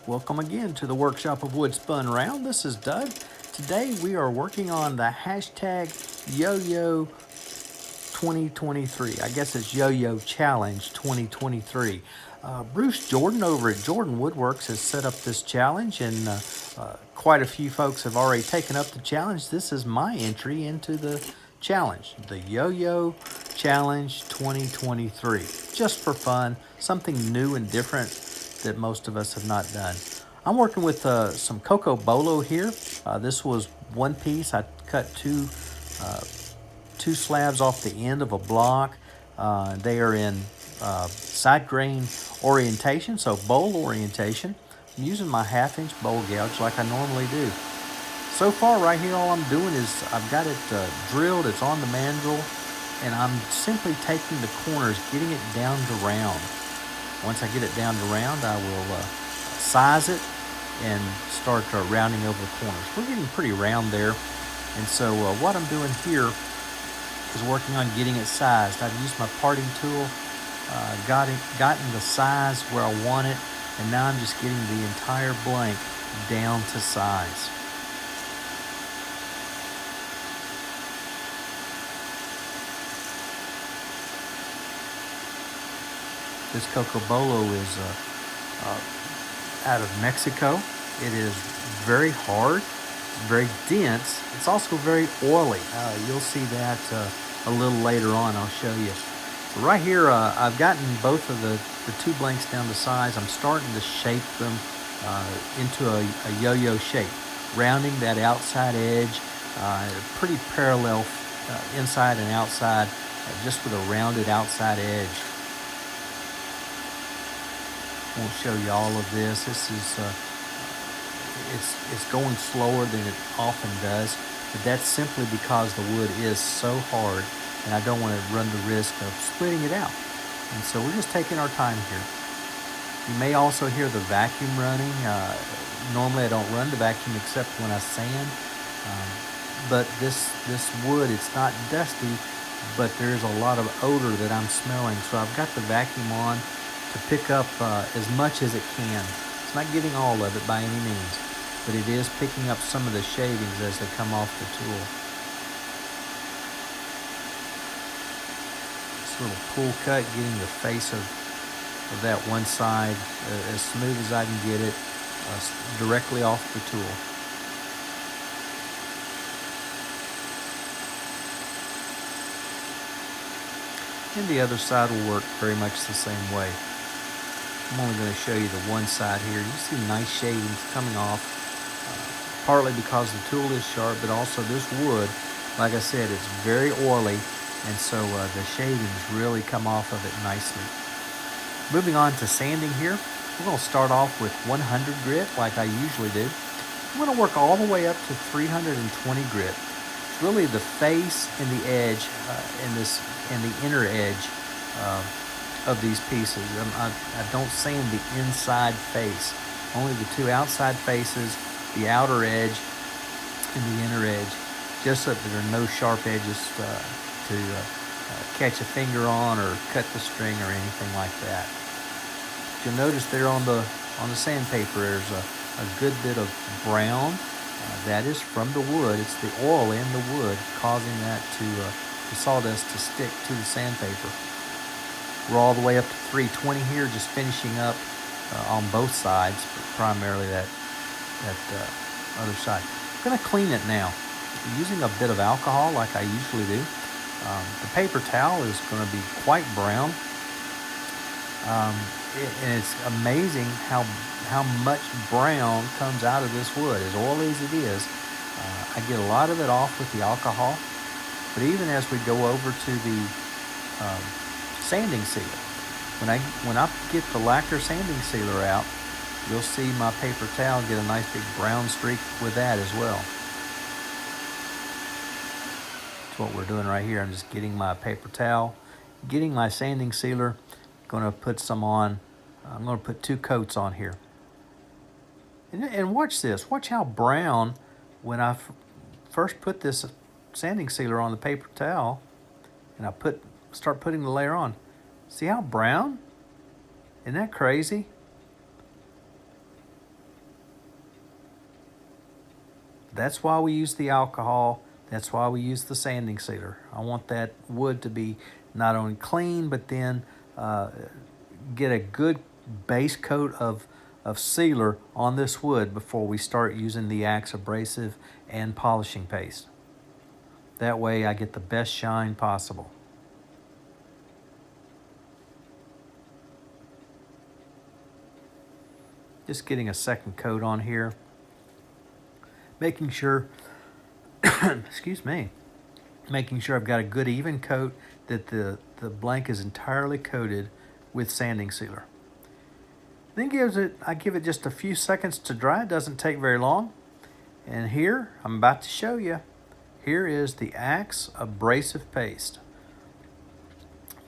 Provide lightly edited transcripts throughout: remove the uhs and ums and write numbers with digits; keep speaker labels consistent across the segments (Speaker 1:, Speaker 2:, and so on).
Speaker 1: Welcome again to the Workshop of Wood Spun Round. This is Doug. Today we are working on the hashtag Yo-Yo 2023. I guess it's Yo-Yo Challenge 2023. Bruce Jordan over at Jordan Woodworx has set up this challenge, and quite a few folks have already taken up the challenge. This is my entry into the challenge, the Yo-Yo Challenge 2023. Just for fun, something new and different that most of us have not done. I'm working with some Coco Bolo here. This was one piece. I cut two slabs off the end of a block. They are in side grain orientation, so bowl orientation. I'm using my 1/2-inch bowl gouge like I normally do. So far right here, all I'm doing is I've got it drilled. It's on the mandrel, and I'm simply taking the corners, getting it down to round. Once I get it down to round, I will size it and start rounding over the corners. We're getting pretty round there. And so what I'm doing here is working on getting it sized. I've used my parting tool, gotten the size where I want it, and now I'm just getting the entire blank down to size. This Coco Bolo is out of Mexico. It is very hard, very dense. It's also very oily. You'll see that a little later on. I'll show you. So right here, I've gotten both of the two blanks down to size. I'm starting to shape them into a yo-yo shape, rounding that outside edge, pretty parallel inside and outside, just with a rounded outside edge. I won't show you all of this. This is it's going slower than it often does, but that's simply because the wood is so hard, and I don't want to run the risk of splitting it out. And so we're just taking our time here. You may also hear the vacuum running. Normally I don't run the vacuum except when I sand, but this wood, it's not dusty, but there's a lot of odor that I'm smelling, so I've got the vacuum on to pick up as much as it can. It's not getting all of it by any means, but it is picking up some of the shavings as they come off the tool. This little pull cut, getting the face of that one side as smooth as I can get it directly off the tool. And the other side will work very much the same way. I'm only going to show you the one side here. You see nice shavings coming off, partly because the tool is sharp, but also this wood, like I said, it's very oily, and so the shavings really come off of it nicely. Moving on to sanding here, we're going to start off with 100 grit like I usually do. I'm going to work all the way up to 320 grit. It's really the face and the edge and the inner edge of these pieces. I don't sand the inside face, only the two outside faces, the outer edge and the inner edge, just so that there are no sharp edges to catch a finger on or cut the string or anything like that. You'll notice there on the sandpaper there's a good bit of brown. That is from the wood. It's the oil in the wood causing that the sawdust to stick to the sandpaper. We're all the way up to 320 here, just finishing up on both sides, but primarily that other side. I'm going to clean it now using a bit of alcohol like I usually do. The paper towel is going to be quite brown, and it's amazing how much brown comes out of this wood. As oily as it is, I get a lot of it off with the alcohol, but even as we go over to the sanding sealer, when I get the lacquer sanding sealer out, you'll see my paper towel get a nice big brown streak with that as well. That's what we're doing right here. I'm just getting my paper towel, getting my sanding sealer, going to put some on. I'm going to put 2 coats on here. And watch this. Watch how brown, when I first put this sanding sealer on the paper towel, and I start putting the layer on. See how brown? Isn't that crazy? That's why we use the alcohol. That's why we use the sanding sealer. I want that wood to be not only clean, but then get a good base coat of sealer on this wood before we start using the Axe abrasive and polishing paste. That way I get the best shine possible. Just getting a second coat on here. Making sure, excuse me, making sure I've got a good even coat, that the blank is entirely coated with sanding sealer. Then I give it just a few seconds to dry. It doesn't take very long. And here, I'm about to show you, here is the Axe abrasive paste.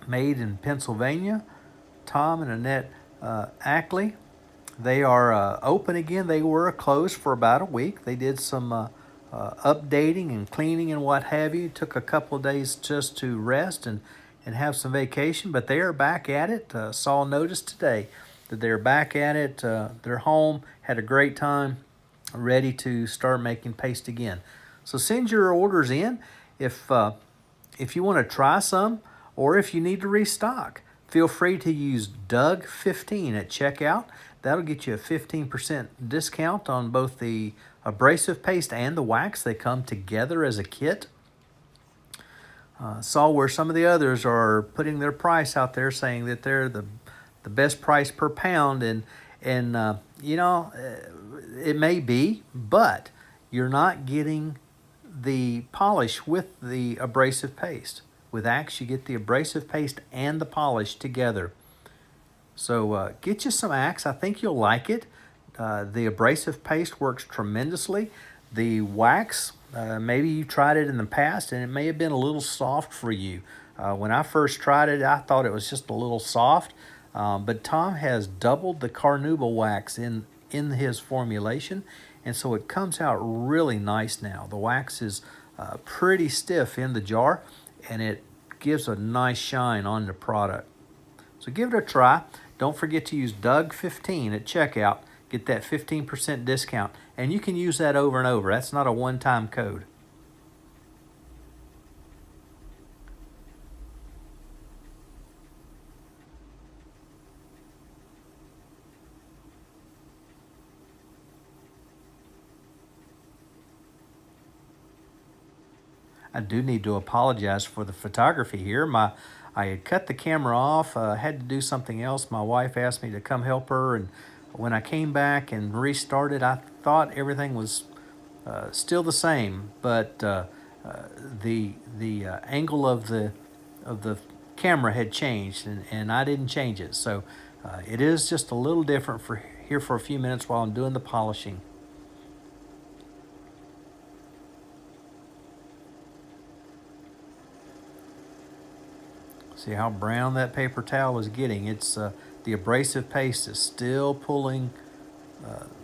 Speaker 1: Made in Pennsylvania, Tom and Annette Ackley. They are open again. They were closed for about a week. They did some updating and cleaning and what have you. Took a couple of days just to rest and have some vacation, but they are back at it. Saw a notice today that they're back at it. They're home, had a great time, ready to start making paste again. So send your orders in if you want to try some, or if you need to restock. Feel free to use Doug15 at checkout. That'll get you a 15% discount on both the abrasive paste and the wax. They come together as a kit. Saw where some of the others are putting their price out there, saying that they're the best price per pound, and you know, it may be, but you're not getting the polish with the abrasive paste. With Axe, you get the abrasive paste and the polish together. So get you some Axe. I think you'll like it. The abrasive paste works tremendously. The wax, maybe you tried it in the past and it may have been a little soft for you. When I first tried it, I thought it was just a little soft. But Tom has doubled the carnauba wax in his formulation, and so it comes out really nice now. The wax is pretty stiff in the jar, and it gives a nice shine on the product. So give it a try. Don't forget to use Doug15 at checkout. Get that 15% discount, and you can use that over and over. That's not a one-time code. I do need to apologize for the photography here. I had cut the camera off, had to do something else. My wife asked me to come help her, and when I came back and restarted, I thought everything was still the same, but the angle of the camera had changed, and I didn't change it. So it is just a little different for here for a few minutes while I'm doing the polishing. See how brown that paper towel is getting. It's the abrasive paste is still pulling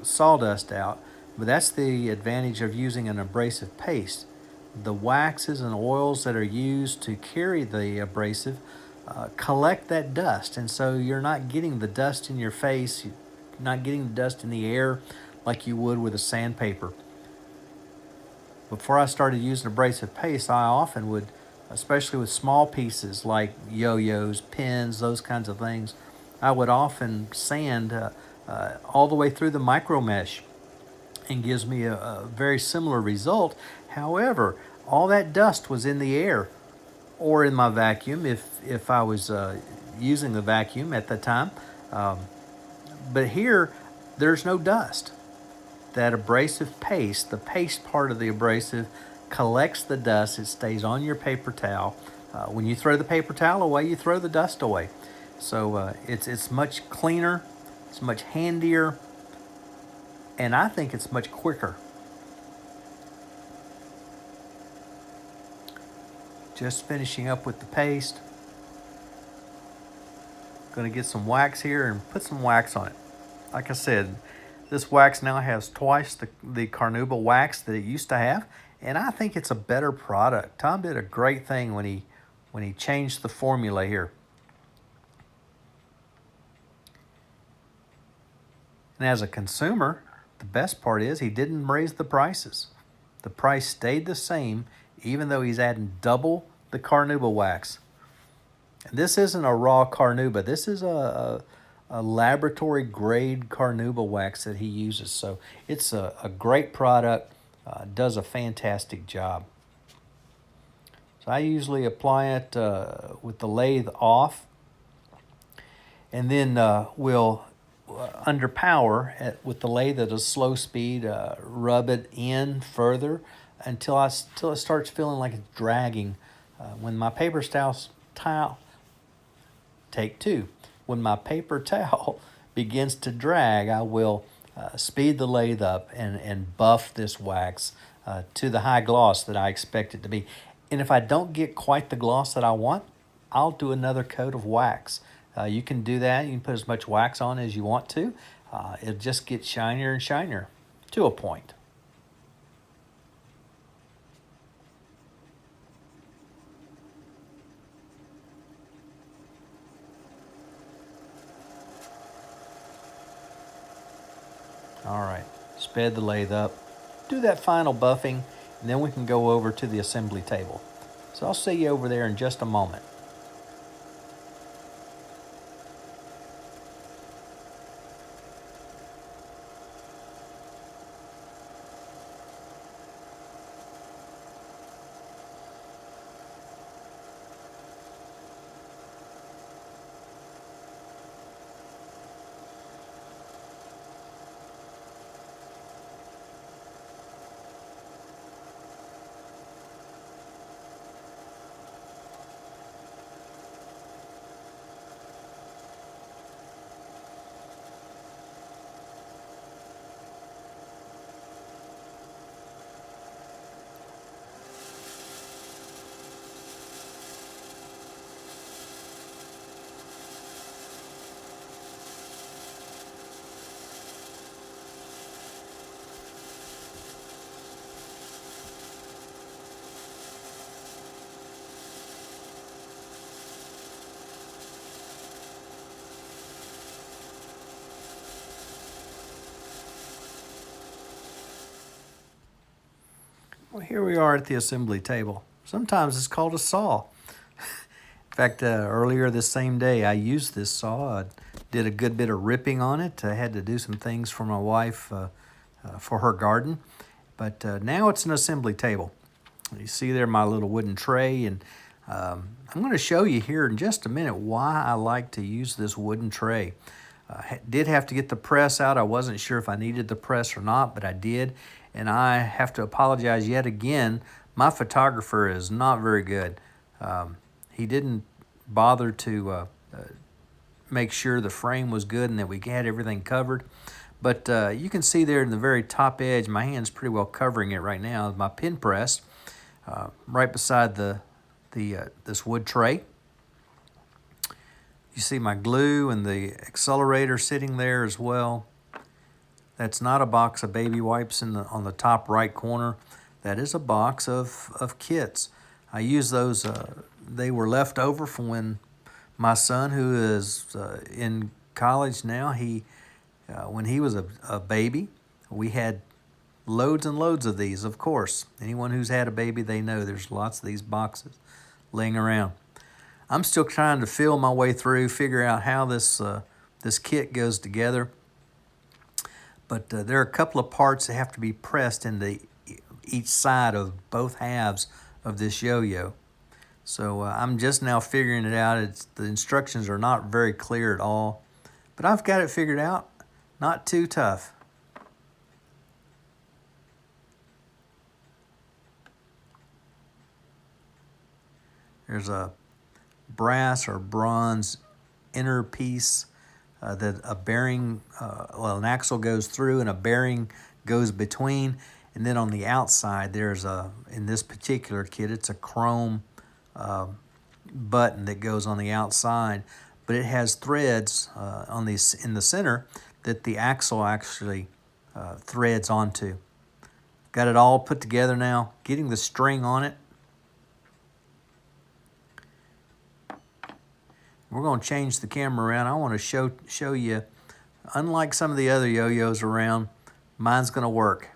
Speaker 1: sawdust out, but that's the advantage of using an abrasive paste. The waxes and oils that are used to carry the abrasive collect that dust, and so you're not getting the dust in your face, you're not getting the dust in the air like you would with a sandpaper. Before I started using abrasive paste, I often would, especially with small pieces like yo-yos, pins, those kinds of things, I would often sand all the way through the micro mesh, and gives me a very similar result. However, all that dust was in the air or in my vacuum if I was using the vacuum at the time. But here, there's no dust. That abrasive paste, the paste part of the abrasive, collects the dust. It stays on your paper towel. When you throw the paper towel away, you throw the dust away. So it's much cleaner, it's much handier, and I think it's much quicker. Just finishing up with the paste. Going to get some wax here and put some wax on it. Like I said, this wax now has twice the carnauba wax that it used to have, and I think it's a better product. Tom did a great thing when he changed the formula here. And as a consumer, the best part is he didn't raise the prices. The price stayed the same, even though he's adding double the carnauba wax. And this isn't a raw carnauba. This is a laboratory grade carnauba wax that he uses. So it's a great product, does a fantastic job. So I usually apply it with the lathe off, and then we'll, under power, with the lathe at a slow speed, rub it in further until it starts feeling like it's dragging. When my paper towel, take two. When my paper towel begins to drag, I will speed the lathe up and buff this wax to the high gloss that I expect it to be. And if I don't get quite the gloss that I want, I'll do another coat of wax. You can do that. You can put as much wax on as you want to. It'll just get shinier and shinier to a point. All right, sped the lathe up, do that final buffing, and then we can go over to the assembly table. So I'll see you over there in just a moment. Well, here we are at the assembly table. Sometimes it's called a saw. In fact, earlier this same day, I used this saw. I did a good bit of ripping on it. I had to do some things for my wife for her garden. But now it's an assembly table. You see there my little wooden tray, and I'm going to show you here in just a minute why I like to use this wooden tray. Did have to get the press out. I wasn't sure if I needed the press or not, but I did. And I have to apologize yet again. My photographer is not very good. He didn't bother to make sure the frame was good and that we had everything covered. But you can see there in the very top edge, my hand's pretty well covering it right now, my pin press, right beside this wood tray. You see my glue and the accelerator sitting there as well. That's not a box of baby wipes on the top right corner. That is a box of kits. I use those, they were left over from when my son, who is in college now, when he was a baby, we had loads and loads of these, of course. Anyone who's had a baby, they know there's lots of these boxes laying around. I'm still trying to feel my way through, figure out how this kit goes together. But there are a couple of parts that have to be pressed into each side of both halves of this yo-yo. So I'm just now figuring it out. The instructions are not very clear at all, but I've got it figured out. Not too tough. There's a brass or bronze inner piece that a bearing, an axle goes through and a bearing goes between. And then on the outside, there's in this particular kit, it's a chrome button that goes on the outside, but it has threads in the center that the axle actually threads onto. Got it all put together now, getting the string on it. We're going to change the camera around. I want to show you, unlike some of the other yo-yos around, mine's going to work.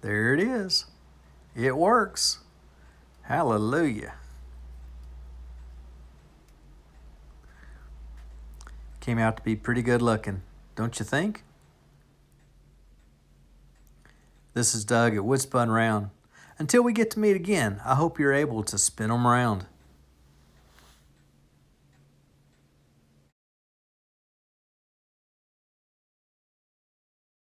Speaker 1: There it is. It works. Hallelujah. Came out to be pretty good looking, don't you think? This is Doug at Wood Spun Round. Until we get to meet again, I hope you're able to spin them around.